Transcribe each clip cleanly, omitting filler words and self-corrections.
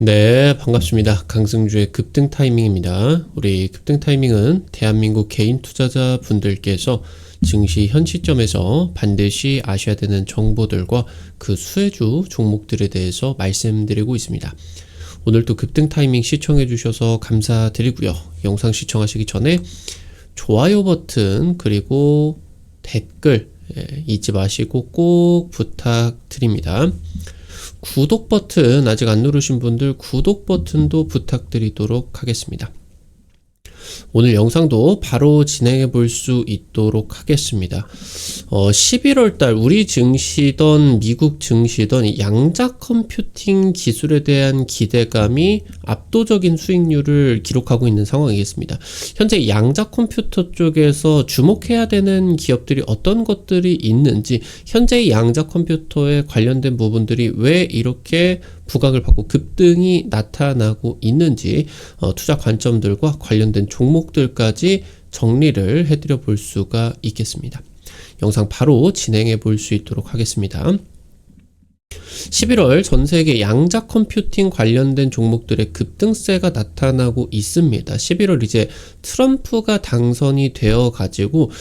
네, 반갑습니다. 강승주의 급등 타이밍입니다. 우리 급등 타이밍은 대한민국 개인 투자자 분들께서 증시 현 시점에서 반드시 아셔야 되는 정보들과 그 수혜주 종목들에 대해서 말씀드리고 있습니다. 오늘도 급등 타이밍 시청해 주셔서 감사드리고요. 영상 시청하시기 전에 좋아요 버튼 그리고 댓글 잊지 마시고 꼭 부탁드립니다. 구독 버튼 아직 안 누르신 분들 구독 버튼도 부탁드리도록 하겠습니다. 오늘 영상도 바로 진행해 볼 수 있도록 하겠습니다. 11월달 우리 증시든 미국 증시든 양자 컴퓨팅 기술에 대한 기대감이 압도적인 수익률을 기록하고 있는 상황이겠습니다. 현재 양자 컴퓨터 쪽에서 주목해야 되는 기업들이 어떤 것들이 있는지, 현재 양자 컴퓨터에 관련된 부분들이 왜 이렇게 부각을 받고 급등이 나타나고 있는지 투자 관점들과 관련된 종목들까지 정리를 해드려 볼 수가 있겠습니다. 영상 바로 진행해 볼 수 있도록 하겠습니다. 11월 전세계 양자 컴퓨팅 관련된 종목들의 급등세가 나타나고 있습니다. 11월 이제 트럼프가 당선이 되어 가지고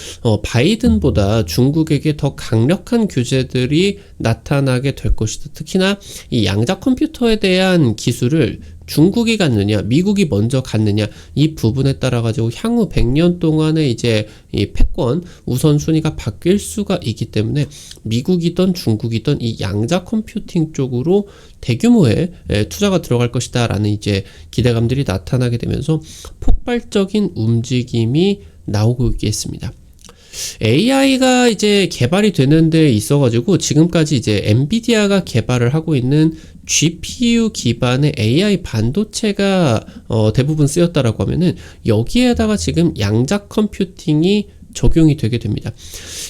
바이든보다 중국에게 더 강력한 규제들이 나타나게 될 것이다. 특히나 이 양자 컴퓨터에 대한 기술을 중국이 갖느냐, 미국이 먼저 갖느냐, 이 부분에 따라 가지고 향후 100년 동안에 이제 이 패권 우선순위가 바뀔 수가 있기 때문에 미국이든 중국이든 이 양자 컴퓨팅 쪽으로 대규모의 투자가 들어갈 것이다 라는 이제 기대감들이 나타나게 되면서 폭발적인 움직임이 나오고 있겠습니다. AI가 이제 개발이 되는 데 있어가지고 지금까지 이제 엔비디아가 개발을 하고 있는 GPU 기반의 AI 반도체가 대부분 쓰였다라고 하면은 여기에다가 지금 양자 컴퓨팅이 적용이 되게 됩니다.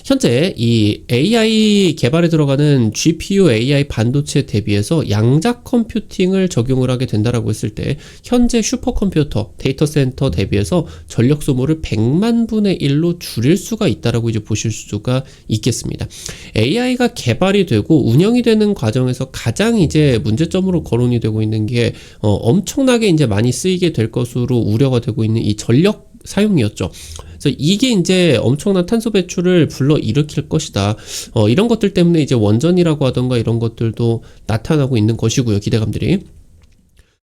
현재 이 AI 개발에 들어가는 GPU AI 반도체 대비해서 양자 컴퓨팅을 적용을 하게 된다라고 했을 때 현재 슈퍼컴퓨터 데이터 센터 대비해서 전력 소모를 100만 분의 1로 줄일 수가 있다라고 이제 보실 수가 있겠습니다. AI가 개발이 되고 운영이 되는 과정에서 가장 이제 문제점으로 거론이 되고 있는 게 엄청나게 이제 많이 쓰이게 될 것으로 우려가 되고 있는 이 전력 사용이었죠. 그래서 이게 이제 엄청난 탄소 배출을 불러 일으킬 것이다. 이런 것들 때문에 이제 원전이라고 하던가 이런 것들도 나타나고 있는 것이고요. 기대감들이.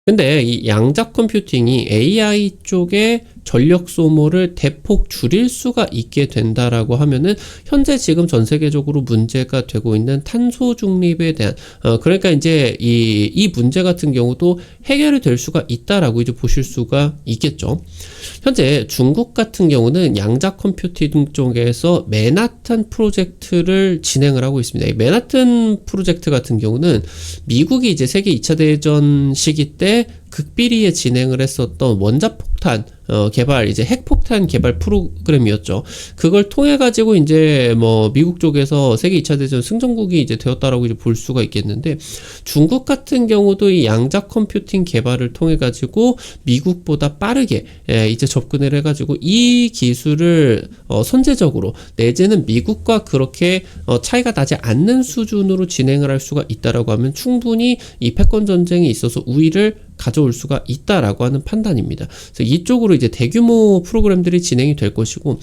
근데 이 양자 컴퓨팅이 AI 쪽에 전력 소모를 대폭 줄일 수가 있게 된다라고 하면은 현재 지금 전 세계적으로 문제가 되고 있는 탄소 중립에 대한 그러니까 이제 이 문제 같은 경우도 해결이 될 수가 있다라고 이제 보실 수가 있겠죠. 현재 중국 같은 경우는 양자 컴퓨팅 쪽에서 맨하탄 프로젝트를 진행을 하고 있습니다. 이 맨하탄 프로젝트 같은 경우는 미국이 이제 세계 2차 대전 시기 때 극비리에 진행을 했었던 원자폭탄 개발, 이제 핵폭탄 개발 프로그램이었죠. 그걸 통해 가지고 이제 뭐 미국 쪽에서 세계 2차 대전 승전국이 이제 되었다라고 이제 볼 수가 있겠는데, 중국 같은 경우도 이 양자 컴퓨팅 개발을 통해 가지고 미국보다 빠르게 이제 접근을 해 가지고 이 기술을 선제적으로 내지는 미국과 그렇게 차이가 나지 않는 수준으로 진행을 할 수가 있다라고 하면 충분히 이 패권 전쟁에 있어서 우위를 가져올 수가 있다라고 하는 판단입니다. 그래서 이쪽으로 이제 대규모 프로그램들이 진행이 될 것이고,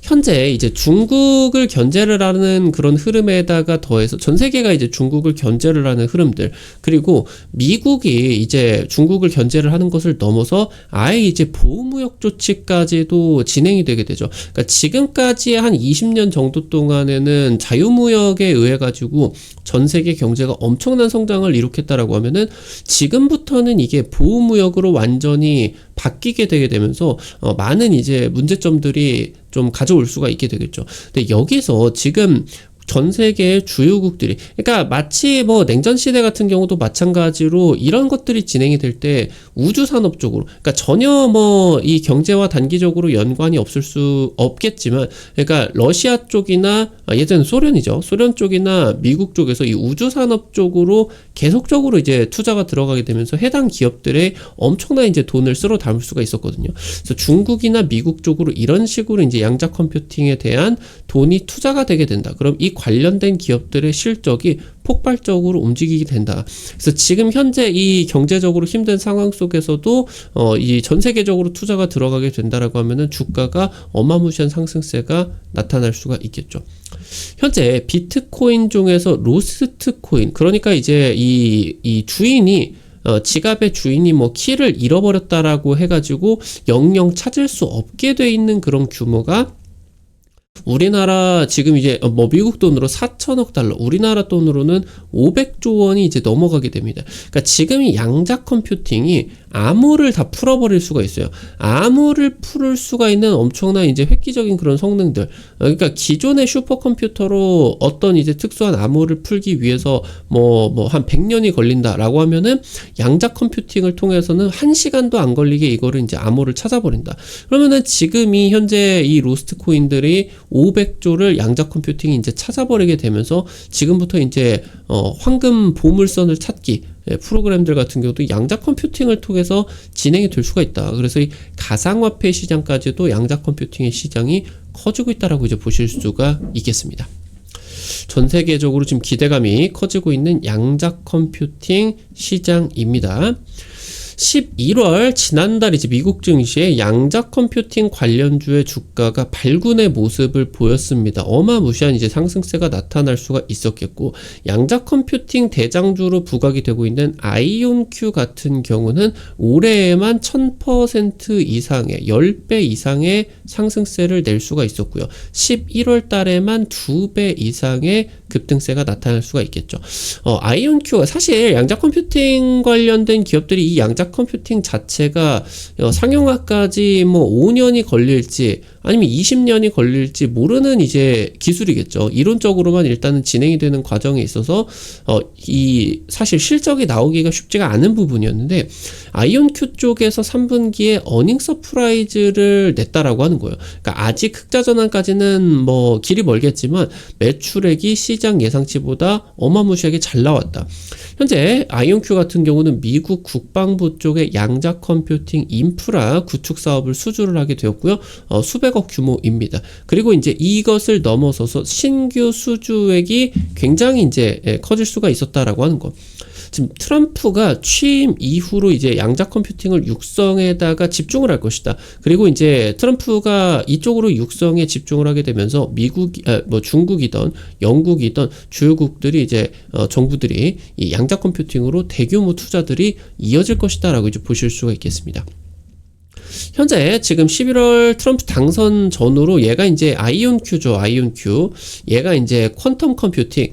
현재 이제 중국을 견제를 하는 그런 흐름에다가 더해서 전 세계가 이제 중국을 견제를 하는 흐름들, 그리고 미국이 이제 중국을 견제를 하는 것을 넘어서 아예 이제 보호무역 조치까지도 진행이 되게 되죠. 그러니까 지금까지 한 20년 정도 동안에는 자유무역에 의해 가지고 전 세계 경제가 엄청난 성장을 이룩했다라고 하면은 지금부터는 이게 보호무역으로 완전히 바뀌게 되게 되면서 많은 이제 문제점들이 좀 가져올 수가 있게 되겠죠. 근데 여기서 지금 전 세계 주요국들이, 그러니까 마치 뭐 냉전 시대 같은 경우도 마찬가지로 이런 것들이 진행이 될 때 우주 산업 쪽으로, 그러니까 전혀 뭐 이 경제와 단기적으로 연관이 없을 수 없겠지만, 그러니까 러시아 쪽이나 예전 소련이죠. 소련 쪽이나 미국 쪽에서 이 우주 산업 쪽으로 계속적으로 이제 투자가 들어가게 되면서 해당 기업들의 엄청난 이제 돈을 쓸어 담을 수가 있었거든요. 그래서 중국이나 미국 쪽으로 이런 식으로 이제 양자 컴퓨팅에 대한 돈이 투자가 되게 된다. 그럼 이 관련된 기업들의 실적이 폭발적으로 움직이게 된다. 그래서 지금 현재 이 경제적으로 힘든 상황 속에서도 이 전 세계적으로 투자가 들어가게 된다라고 하면은 주가가 어마무시한 상승세가 나타날 수가 있겠죠. 현재 비트코인 중에서 로스트 코인, 그러니까 이제 이 주인이 지갑의 주인이 뭐 키를 잃어버렸다라고 해가지고 영영 찾을 수 없게 돼 있는 그런 규모가 우리나라 지금 이제 뭐 미국 돈으로 4천억 달러, 우리나라 돈으로는 500조 원이 이제 넘어가게 됩니다. 그러니까 지금 이 양자 컴퓨팅이 암호를 다 풀어버릴 수가 있어요. 암호를 풀을 수가 있는 엄청난 이제 획기적인 그런 성능들. 그러니까 기존의 슈퍼컴퓨터로 어떤 이제 특수한 암호를 풀기 위해서 뭐 한 100년이 걸린다라고 하면은 양자 컴퓨팅을 통해서는 1시간도 안 걸리게 이거를 이제 암호를 찾아버린다. 그러면은 지금 이 현재 이 로스트 코인들이 500조를 양자 컴퓨팅이 이제 찾아버리게 되면서 지금부터 이제 황금 보물선을 찾기 프로그램들 같은 경우도 양자 컴퓨팅을 통해서 진행이 될 수가 있다. 그래서 이 가상화폐 시장까지도 양자 컴퓨팅의 시장이 커지고 있다라고 이제 보실 수가 있겠습니다. 전 세계적으로 지금 기대감이 커지고 있는 양자 컴퓨팅 시장입니다. 11월 지난달 이제 미국 증시에 양자 컴퓨팅 관련주의 주가가 발군의 모습을 보였습니다. 어마무시한 이제 상승세가 나타날 수가 있었겠고, 양자 컴퓨팅 대장주로 부각이 되고 있는 아이온큐 같은 경우는 올해에만 1000% 이상의 10배 이상의 상승세를 낼 수가 있었고요. 11월 달에만 2배 이상의 급등세가 나타날 수가 있겠죠. 아이온큐가 사실 양자 컴퓨팅 관련된 기업들이 이 양자 컴퓨팅 자체가 상용화까지 뭐 5년이 걸릴지 아니면 20년이 걸릴지 모르는 이제 기술이겠죠. 이론적으로만 일단은 진행이 되는 과정에 있어서 이 사실 실적이 나오기가 쉽지가 않은 부분이었는데, 아이온큐 쪽에서 3분기에 어닝 서프라이즈를 냈다라고 하는 거예요. 그러니까 아직 흑자 전환까지는 뭐 길이 멀겠지만 매출액이 시장 예상치보다 어마무시하게 잘 나왔다. 현재 아이온큐 같은 경우는 미국 국방부 쪽의 양자 컴퓨팅 인프라 구축 사업을 수주를 하게 되었고요. 수백억 규모입니다. 그리고 이제 이것을 넘어서서 신규 수주액이 굉장히 이제 커질 수가 있었다라고 하는 거. 지금 트럼프가 취임 이후로 이제 양자 컴퓨팅을 육성에다가 집중을 할 것이다. 그리고 이제 트럼프가 이쪽으로 육성에 집중을 하게 되면서 뭐 중국이든 영국이든 주요국들이 이제 정부들이 이 양자 컴퓨팅으로 대규모 투자들이 이어질 것이다라고 이제 보실 수가 있겠습니다. 현재 지금 11월 트럼프 당선 전후로 얘가 이제 아이온큐죠. 아이온큐. 얘가 이제 퀀텀 컴퓨팅.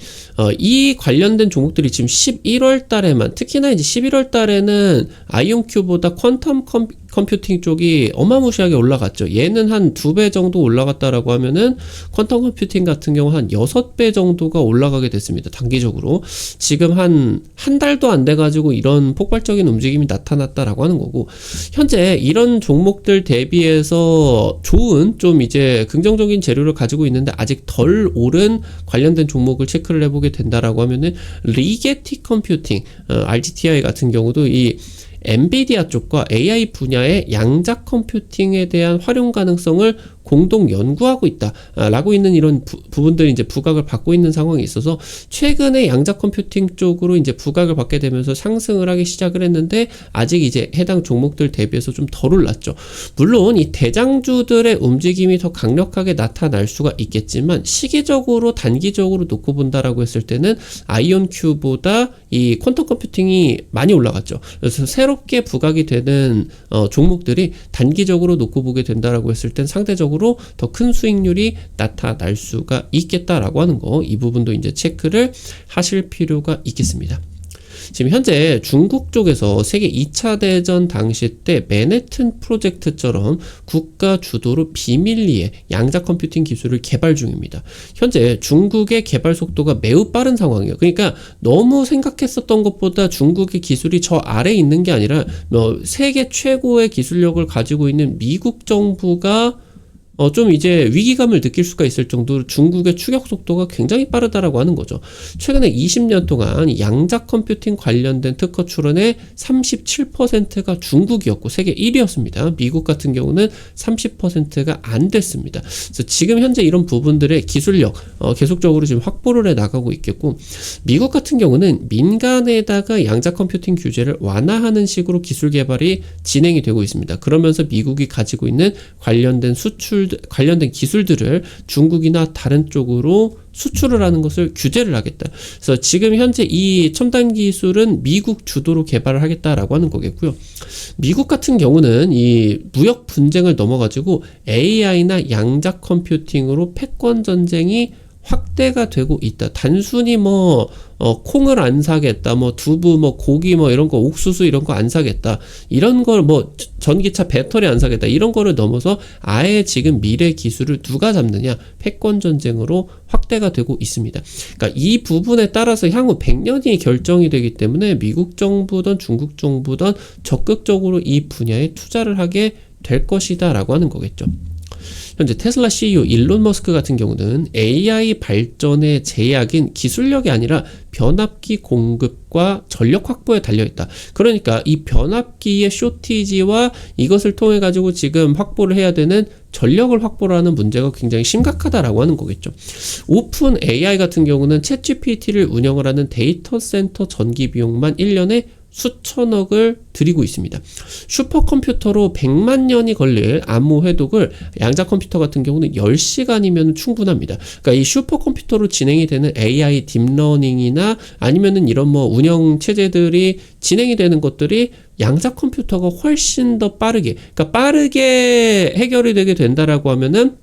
이 관련된 종목들이 지금 11월 달에만, 특히나 이제 11월 달에는 아이온큐보다 퀀텀 컴퓨팅 쪽이 어마무시하게 올라갔죠. 얘는 한 2배 정도 올라갔다라고 하면은 퀀텀 컴퓨팅 같은 경우 한 6배 정도가 올라가게 됐습니다. 단기적으로. 지금 한 달도 안 돼가지고 이런 폭발적인 움직임이 나타났다라고 하는 거고, 현재 이런 종목들 대비해서 좋은 좀 이제 긍정적인 재료를 가지고 있는데 아직 덜 오른 관련된 종목을 체크를 해보게 된다라고 하면은 리게티 컴퓨팅, RGTI 같은 경우도 이 엔비디아 쪽과 AI 분야의 양자 컴퓨팅에 대한 활용 가능성을 공동 연구하고 있다라고 있는 이런 부분들이 이제 부각을 받고 있는 상황이 있어서 최근에 양자 컴퓨팅 쪽으로 이제 부각을 받게 되면서 상승을 하기 시작을 했는데 아직 이제 해당 종목들 대비해서 좀 덜 올랐죠. 물론 이 대장주들의 움직임이 더 강력하게 나타날 수가 있겠지만 시기적으로 단기적으로 놓고 본다라고 했을 때는 아이온큐보다 이 퀀텀 컴퓨팅이 많이 올라갔죠. 그래서 새롭게 부각이 되는 종목들이 단기적으로 놓고 보게 된다라고 했을 땐 상대적으로 더 큰 수익률이 나타날 수가 있겠다라고 하는 거, 이 부분도 이제 체크를 하실 필요가 있겠습니다. 지금 현재 중국 쪽에서 세계 2차 대전 당시 때 맨해튼 프로젝트처럼 국가 주도로 비밀리에 양자 컴퓨팅 기술을 개발 중입니다. 현재 중국의 개발 속도가 매우 빠른 상황이에요. 그러니까 너무 생각했었던 것보다 중국의 기술이 저 아래에 있는 게 아니라 세계 최고의 기술력을 가지고 있는 미국 정부가 좀 이제 위기감을 느낄 수가 있을 정도로 중국의 추격 속도가 굉장히 빠르다라고 하는 거죠. 최근에 20년 동안 양자 컴퓨팅 관련된 특허 출원의 37%가 중국이었고 세계 1위였습니다. 미국 같은 경우는 30%가 안 됐습니다. 그래서 지금 현재 이런 부분들의 기술력 계속적으로 지금 확보를 해 나가고 있겠고, 미국 같은 경우는 민간에다가 양자 컴퓨팅 규제를 완화하는 식으로 기술 개발이 진행이 되고 있습니다. 그러면서 미국이 가지고 있는 관련된 기술들을 중국이나 다른 쪽으로 수출을 하는 것을 규제를 하겠다. 그래서 지금 현재 이 첨단 기술은 미국 주도로 개발을 하겠다라고 하는 거겠고요. 미국 같은 경우는 이 무역 분쟁을 넘어가지고 AI나 양자 컴퓨팅으로 패권 전쟁이 확대가 되고 있다. 단순히 콩을 안 사겠다, 두부, 고기, 이런 거, 옥수수 이런 거 안 사겠다. 이런 걸 전기차 배터리 안 사겠다. 이런 거를 넘어서 아예 지금 미래 기술을 누가 잡느냐, 패권 전쟁으로 확대가 되고 있습니다. 그러니까 이 부분에 따라서 향후 100년이 결정이 되기 때문에 미국 정부든 중국 정부든 적극적으로 이 분야에 투자를 하게 될 것이다라고 하는 거겠죠. 현재 테슬라 CEO 일론 머스크 같은 경우는 AI 발전의 제약인 기술력이 아니라 변압기 공급과 전력 확보에 달려있다. 그러니까 이 변압기의 쇼티지와 이것을 통해 가지고 지금 확보를 해야 되는 전력을 확보를 하는 문제가 굉장히 심각하다라고 하는 거겠죠. 오픈 AI 같은 경우는 챗GPT를 운영을 하는 데이터 센터 전기 비용만 1년에 수천억을 들이고 있습니다. 슈퍼컴퓨터로 100만 년이 걸릴 암호 회독을 양자 컴퓨터 같은 경우는 10시간이면 충분합니다. 그러니까 이 슈퍼컴퓨터로 진행이 되는 AI 딥러닝이나 아니면은 이런 운영 체제들이 진행이 되는 것들이 양자 컴퓨터가 훨씬 더 그러니까 빠르게 해결이 되게 된다라고 하면은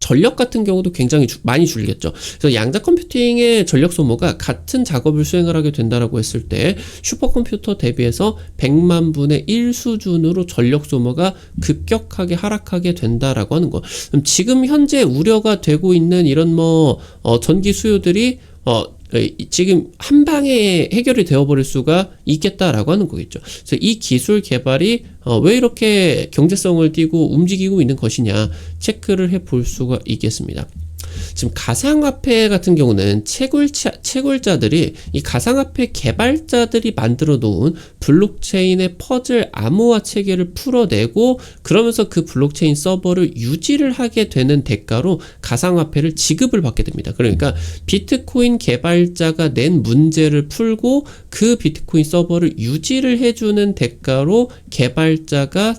전력 같은 경우도 굉장히 많이 줄겠죠. 그래서 양자 컴퓨팅의 전력 소모가 같은 작업을 수행을 하게 된다라고 했을 때 슈퍼컴퓨터 대비해서 100만 분의 1 수준으로 전력 소모가 급격하게 하락하게 된다라고 하는 거. 그럼 지금 현재 우려가 되고 있는 이런 전기 수요들이 지금 한 방에 해결이 되어버릴 수가 있겠다라고 하는 거겠죠. 그래서 이 기술 개발이 왜 이렇게 경제성을 띠고 움직이고 있는 것이냐 체크를 해볼 수가 있겠습니다. 지금 가상화폐 같은 경우는 채굴자들이 이 가상화폐 개발자들이 만들어 놓은 블록체인의 퍼즐 암호화 체계를 풀어내고 그러면서 그 블록체인 서버를 유지를 하게 되는 대가로 가상화폐를 지급을 받게 됩니다. 그러니까 비트코인 개발자가 낸 문제를 풀고 그 비트코인 서버를 유지를 해주는 대가로 개발자가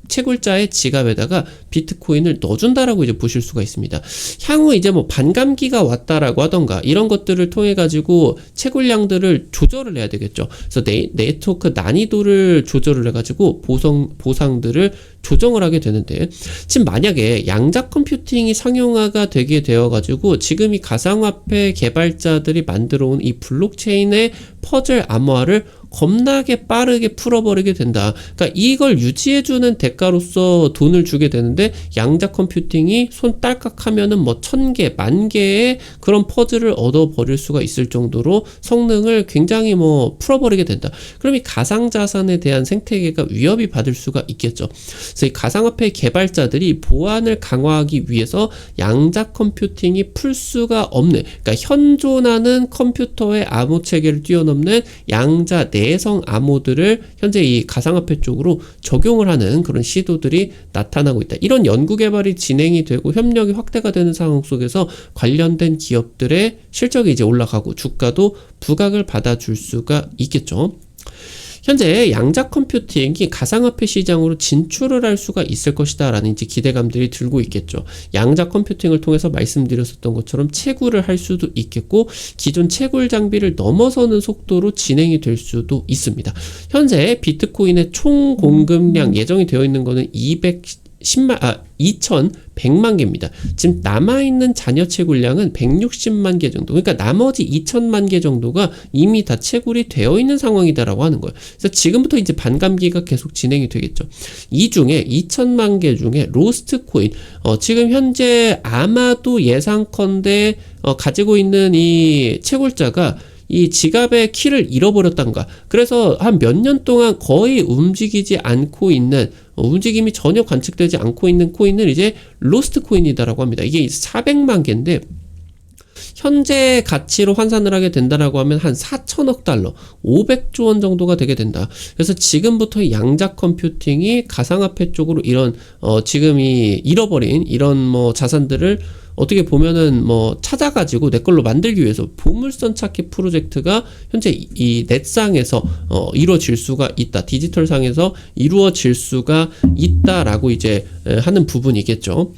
채굴자의 지갑에다가 비트코인을 넣어준다라고 이제 보실 수가 있습니다. 향후 이제 반감기가 왔다라고 하던가 이런 것들을 통해 가지고 채굴량들을 조절을 해야 되겠죠. 그래서 네트워크 난이도를 조절을 해가지고 보상들을 조정을 하게 되는데, 지금 만약에 양자 컴퓨팅이 상용화가 되게 되어가지고 지금 이 가상화폐 개발자들이 만들어온 이 블록체인의 퍼즐 암호화를 겁나게 빠르게 풀어버리게 된다. 그러니까 이걸 유지해주는 대가로서 돈을 주게 되는데 양자 컴퓨팅이 손 딸깍하면은 1000개, 10,000개의 그런 퍼즐을 얻어버릴 수가 있을 정도로 성능을 굉장히 풀어버리게 된다. 그럼 이 가상자산에 대한 생태계가 위협이 받을 수가 있겠죠. 그래서 이 가상화폐 개발자들이 보안을 강화하기 위해서 양자 컴퓨팅이 풀 수가 없는, 그러니까 현존하는 컴퓨터의 암호 체계를 뛰어넘는 양자 내성 암호들을 현재 이 가상화폐 쪽으로 적용을 하는 그런 시도들이 나타나고 있다. 이런 연구 개발이 진행이 되고 협력이 확대가 되는 상황 속에서 관련된 기업들의 실적이 이제 올라가고 주가도 부각을 받아줄 수가 있겠죠. 현재 양자 컴퓨팅이 가상화폐 시장으로 진출을 할 수가 있을 것이다 라는 이제 기대감들이 들고 있겠죠. 양자 컴퓨팅을 통해서 말씀드렸었던 것처럼 채굴을 할 수도 있겠고 기존 채굴 장비를 넘어서는 속도로 진행이 될 수도 있습니다. 현재 비트코인의 총 공급량 예정이 되어 있는 거는 2,100만 개입니다. 지금 남아있는 잔여 채굴량은 160만 개 정도. 그러니까 나머지 2,000만 개 정도가 이미 다 채굴이 되어 있는 상황이다라고 하는 거예요. 그래서 지금부터 이제 반감기가 계속 진행이 되겠죠. 이 중에 2,000만 개 중에 로스트 코인, 지금 현재 아마도 예상컨대 가지고 있는 이 채굴자가 이 지갑의 키를 잃어버렸단가. 그래서 한 몇 년 동안 거의 움직이지 않고 있는, 움직임이 전혀 관측되지 않고 있는 코인을 이제 로스트 코인이다라고 합니다. 이게 400만 개인데 현재 가치로 환산을 하게 된다라고 하면 한 4천억 달러, 500조 원 정도가 되게 된다. 그래서 지금부터 양자 컴퓨팅이 가상화폐 쪽으로 이런 지금 이 잃어버린 이런 뭐 자산들을 어떻게 보면은 뭐 찾아가지고 내 걸로 만들기 위해서 보물선 찾기 프로젝트가 현재 이 넷상에서 이루어질 수가 있다. 디지털상에서 이루어질 수가 있다라고 이제 하는 부분이겠죠.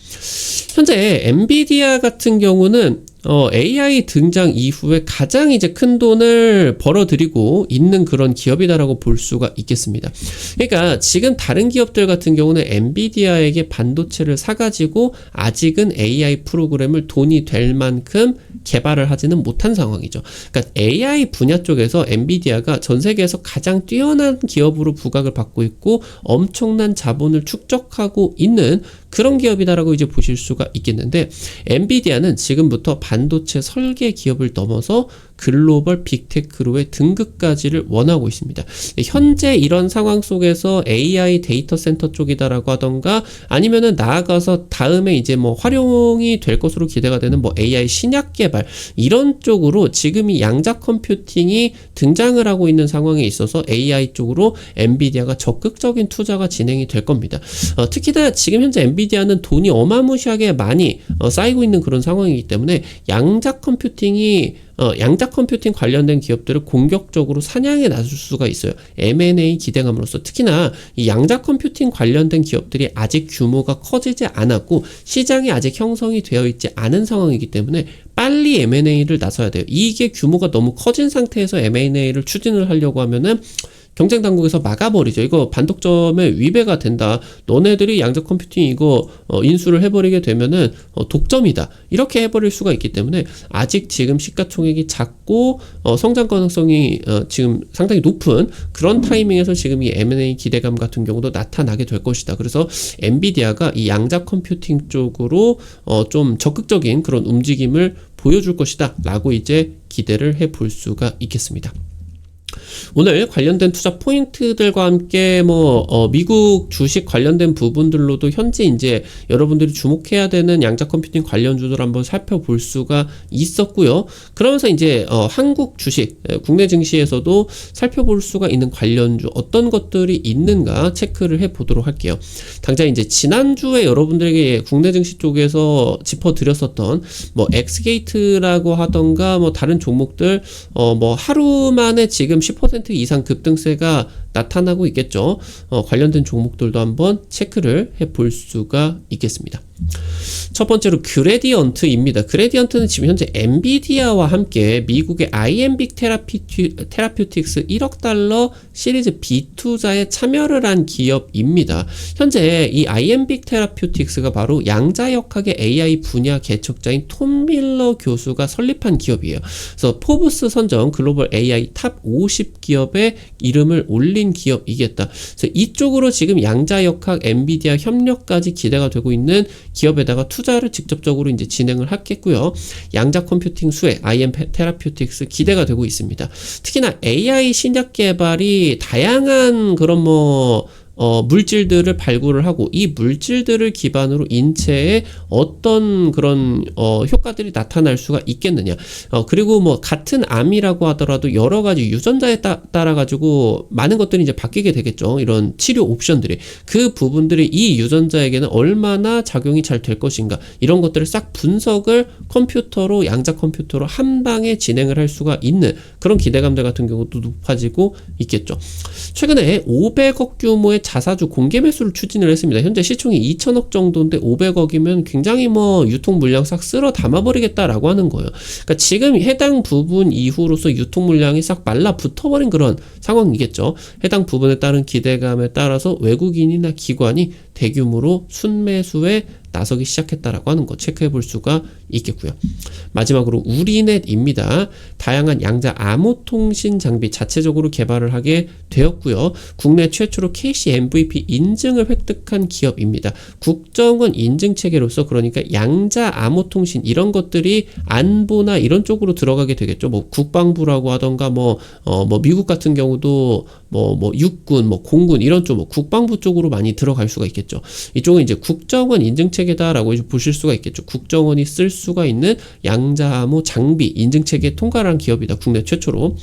현재 엔비디아 같은 경우는 AI 등장 이후에 가장 이제 큰 돈을 벌어들이고 있는 그런 기업이다라고 볼 수가 있겠습니다. 그러니까 지금 다른 기업들 같은 경우는 엔비디아에게 반도체를 사가지고 아직은 AI 프로그램을 돈이 될 만큼 개발을 하지는 못한 상황이죠. 그러니까 AI 분야 쪽에서 엔비디아가 전 세계에서 가장 뛰어난 기업으로 부각을 받고 있고 엄청난 자본을 축적하고 있는 그런 기업이다라고 이제 보실 수가 있겠는데, 엔비디아는 지금부터 반도체 설계 기업을 넘어서 글로벌 빅테크로의 등극까지를 원하고 있습니다. 현재 이런 상황 속에서 AI 데이터 센터 쪽이다라고 하던가 아니면은 나아가서 다음에 이제 뭐 활용이 될 것으로 기대가 되는 뭐 AI 신약 개발 이런 쪽으로 지금 이 양자 컴퓨팅이 등장을 하고 있는 상황에 있어서 AI 쪽으로 엔비디아가 적극적인 투자가 진행이 될 겁니다. 특히나 지금 현재 엔비디아는 돈이 어마무시하게 많이 쌓이고 있는 그런 상황이기 때문에 양자 컴퓨팅 관련된 기업들을 공격적으로 사냥해 나설 수가 있어요. M&A 기대감으로써. 특히나 이 양자 컴퓨팅 관련된 기업들이 아직 규모가 커지지 않았고 시장이 아직 형성이 되어 있지 않은 상황이기 때문에 빨리 M&A를 나서야 돼요. 이게 규모가 너무 커진 상태에서 M&A를 추진을 하려고 하면은 경쟁 당국에서 막아버리죠. 이거 반독점에 위배가 된다. 너네들이 양자 컴퓨팅 이거 인수를 해버리게 되면은 독점이다. 이렇게 해버릴 수가 있기 때문에 아직 지금 시가총액이 작고 성장 가능성이 지금 상당히 높은 그런 타이밍에서 지금 이 M&A 기대감 같은 경우도 나타나게 될 것이다. 그래서 엔비디아가 이 양자 컴퓨팅 쪽으로 좀 적극적인 그런 움직임을 보여줄 것이다 라고 이제 기대를 해볼 수가 있겠습니다. 오늘 관련된 투자 포인트들과 함께 미국 주식 관련된 부분들로도 현재 이제 여러분들이 주목해야 되는 양자 컴퓨팅 관련주들 한번 살펴볼 수가 있었고요. 그러면서 이제 한국 주식, 국내 증시에서도 살펴볼 수가 있는 관련주 어떤 것들이 있는가 체크를 해보도록 할게요. 당장 이제 지난주에 여러분들에게 국내 증시 쪽에서 짚어드렸었던 엑스게이트라고 하던가 다른 종목들 하루 만에 지금 10% 이상 급등세가 나타나고 있겠죠. 관련된 종목들도 한번 체크를 해볼 수가 있겠습니다. 첫 번째로 그래디언트입니다. 그래디언트는 지금 현재 엔비디아와 함께 미국의 IMBig 테라퓨틱스 1억 달러 시리즈 B 투자에 참여를 한 기업입니다. 현재 이 IMBig 테라퓨틱스가 바로 양자역학의 AI 분야 개척자인 톰 밀러 교수가 설립한 기업이에요. 그래서 포브스 선정 글로벌 AI 탑 50 기업에 이름을 올린 기업이겠다. 그래서 이쪽으로 지금 양자역학 엔비디아 협력까지 기대가 되고 있는 기업에다가 투자를 직접적으로 이제 진행을 하겠고요. 양자 컴퓨팅 수혜 IM 테라퓨틱스 기대가 되고 있습니다. 특히나 AI 신약 개발이 다양한 그런 물질들을 발굴을 하고 이 물질들을 기반으로 인체에 어떤 그런 효과들이 나타날 수가 있겠느냐. 그리고 같은 암이라고 하더라도 여러 가지 유전자에 따라 가지고 많은 것들이 이제 바뀌게 되겠죠. 이런 치료 옵션들이 그 부분들이 이 유전자에게는 얼마나 작용이 잘 될 것인가 이런 것들을 싹 분석을 컴퓨터로 양자 컴퓨터로 한 방에 진행을 할 수가 있는 그런 기대감들 같은 경우도 높아지고 있겠죠. 최근에 500억 규모의 자사주 공개 매수를 추진을 했습니다. 현재 시총이 2천억 정도인데 500억이면 굉장히 유통 물량 싹 쓸어 담아버리겠다라고 하는 거예요. 그러니까 지금 해당 부분 이후로서 유통 물량이 싹 말라 붙어버린 그런 상황이겠죠. 해당 부분에 따른 기대감에 따라서 외국인이나 기관이 대규모로 순매수에 나서기 시작했다라고 하는 거 체크해 볼 수가 있겠고요. 마지막으로 우리넷입니다. 다양한 양자 암호통신 장비 자체적으로 개발을 하게 되었고요. 국내 최초로 KC MVP 인증을 획득한 기업입니다. 국정원 인증 체계로서 그러니까 양자 암호통신 이런 것들이 안보나 이런 쪽으로 들어가게 되겠죠. 뭐 국방부라고 하던가 뭐 미국 같은 경우도 뭐 육군, 뭐 공군 이런 쪽 뭐 국방부 쪽으로 많이 들어갈 수가 있겠죠. 이쪽은 이제 국정원 인증 체계다라고 보실 수가 있겠죠. 국정원이 쓸 수가 있는 양자암호 장비 인증 체계 통과를 한 기업이다. 국내 최초로.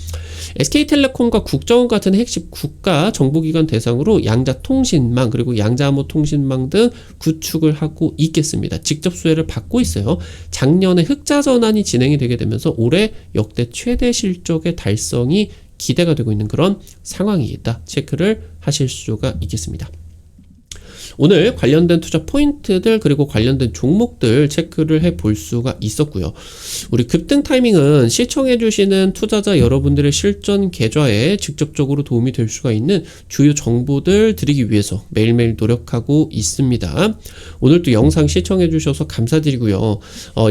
SK텔레콤과 국정원 같은 핵심 국가 정보기관 대상으로 양자통신망 그리고 양자암호 통신망 등 구축을 하고 있겠습니다. 직접 수혜를 받고 있어요. 작년에 흑자 전환이 진행이 되게 되면서 올해 역대 최대 실적의 달성이 기대가 되고 있는 그런 상황이 있다. 체크를 하실 수가 있겠습니다. 오늘 관련된 투자 포인트들 그리고 관련된 종목들 체크를 해볼 수가 있었고요. 우리 급등 타이밍은 시청해주시는 투자자 여러분들의 실전 계좌에 직접적으로 도움이 될 수가 있는 주요 정보들 드리기 위해서 매일매일 노력하고 있습니다. 오늘도 영상 시청해주셔서 감사드리고요.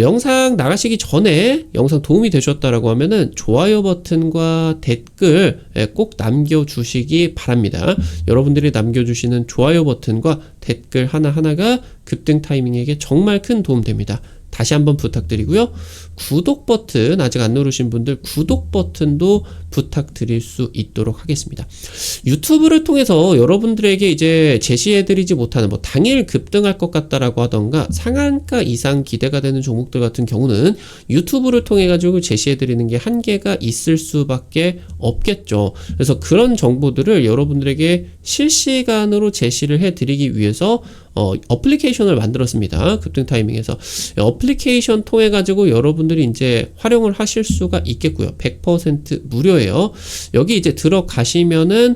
영상 나가시기 전에 영상 도움이 되셨다라고 하면은 좋아요 버튼과 댓글 꼭 남겨주시기 바랍니다. 여러분들이 남겨주시는 좋아요 버튼과 댓글 하나하나가 급등 타이밍에게 정말 큰 도움 됩니다. 다시 한번 부탁드리고요. 구독 버튼 아직 안 누르신 분들 구독 버튼도 부탁드릴 수 있도록 하겠습니다. 유튜브를 통해서 여러분들에게 이제 제시해드리지 못하는 뭐 당일 급등할 것 같다라고 하던가 상한가 이상 기대가 되는 종목들 같은 경우는 유튜브를 통해 가지고 제시해드리는 게 한계가 있을 수밖에 없겠죠. 그래서 그런 정보들을 여러분들에게 실시간으로 제시를 해드리기 위해서 어플리케이션을 만들었습니다. 급등 타이밍에서 어플리케이션 통해 가지고 여러분들이 이제 활용을 하실 수가 있겠고요. 100% 무료예요. 여기 이제 들어가시면은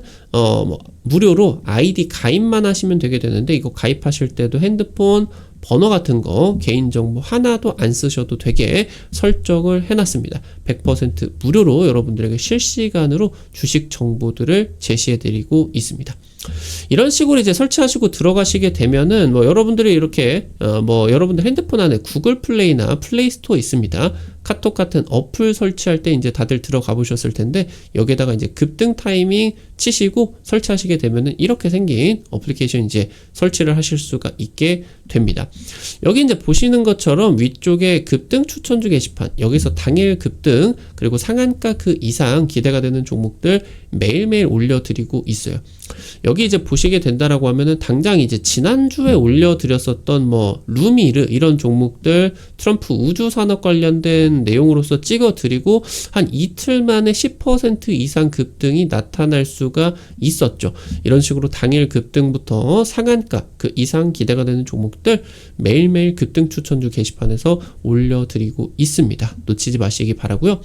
무료로 아이디 가입만 하시면 되게 되는데 이거 가입하실 때도 핸드폰 번호 같은 거 개인정보 하나도 안 쓰셔도 되게 설정을 해놨습니다. 100% 무료로 여러분들에게 실시간으로 주식 정보들을 제시해드리고 있습니다. 이런 식으로 이제 설치하시고 들어가시게 되면은 뭐 여러분들이 이렇게 여러분들 핸드폰 안에 구글 플레이나 플레이 스토어 있습니다. 카톡 같은 어플 설치할 때 이제 다들 들어가 보셨을 텐데 여기에다가 이제 급등 타이밍 치시고 설치하시게 되면은 이렇게 생긴 어플리케이션 이제 설치를 하실 수가 있게 됩니다. 여기 이제 보시는 것처럼 위쪽에 급등 추천주 게시판 여기서 당일 급등 그리고 상한가 그 이상 기대가 되는 종목들 매일매일 올려드리고 있어요. 여기 이제 보시게 된다라고 하면은 당장 이제 지난주에 올려드렸었던 뭐 루미르 이런 종목들 트럼프 우주산업 관련된 내용으로서 찍어드리고 한 이틀 만에 10% 이상 급등이 나타날 수가 있었죠. 이런 식으로 당일 급등부터 상한가 그 이상 기대가 되는 종목들 매일매일 급등 추천주 게시판에서 올려드리고 있습니다. 놓치지 마시기 바라고요.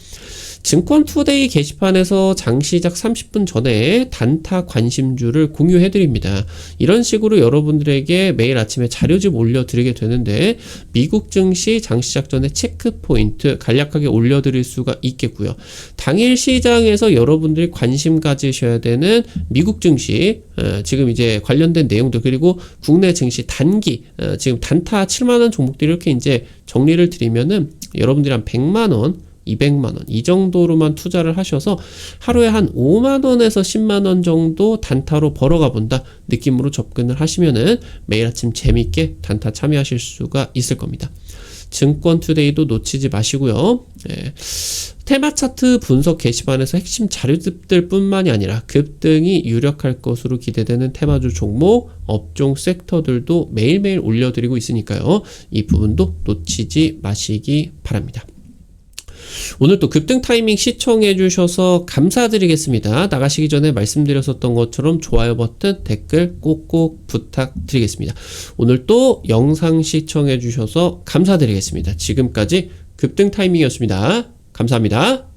증권투데이 게시판에서 장시작 30분 전에 단타 관심주를 공유해드립니다. 이런 식으로 여러분들에게 매일 아침에 자료집 올려드리게 되는데 미국 증시 장시작 전에 체크포인트 간략하게 올려드릴 수가 있겠고요. 당일 시장에서 여러분들이 관심 가지셔야 되는 미국 증시 지금 이제 관련된 내용들 그리고 국내 증시 단기 지금 단타 7만원 종목들 이렇게 이제 정리를 드리면은 여러분들이 한 100만원 200만원 이 정도로만 투자를 하셔서 하루에 한 5만원에서 10만원 정도 단타로 벌어가 본다 느낌으로 접근을 하시면은 매일 아침 재밌게 단타 참여하실 수가 있을 겁니다. 증권투데이도 놓치지 마시고요. 테마 차트 분석 게시판에서 핵심 자료집들 뿐만이 아니라 급등이 유력할 것으로 기대되는 테마주 종목, 업종 섹터들도 매일매일 올려드리고 있으니까요. 이 부분도 놓치지 마시기 바랍니다. 오늘 또 급등 타이밍 시청해 주셔서 감사드리겠습니다. 나가시기 전에 말씀드렸었던 것처럼 좋아요 버튼, 댓글 꼭꼭 부탁드리겠습니다. 오늘 또 영상 시청해 주셔서 감사드리겠습니다. 지금까지 급등 타이밍이었습니다. 감사합니다.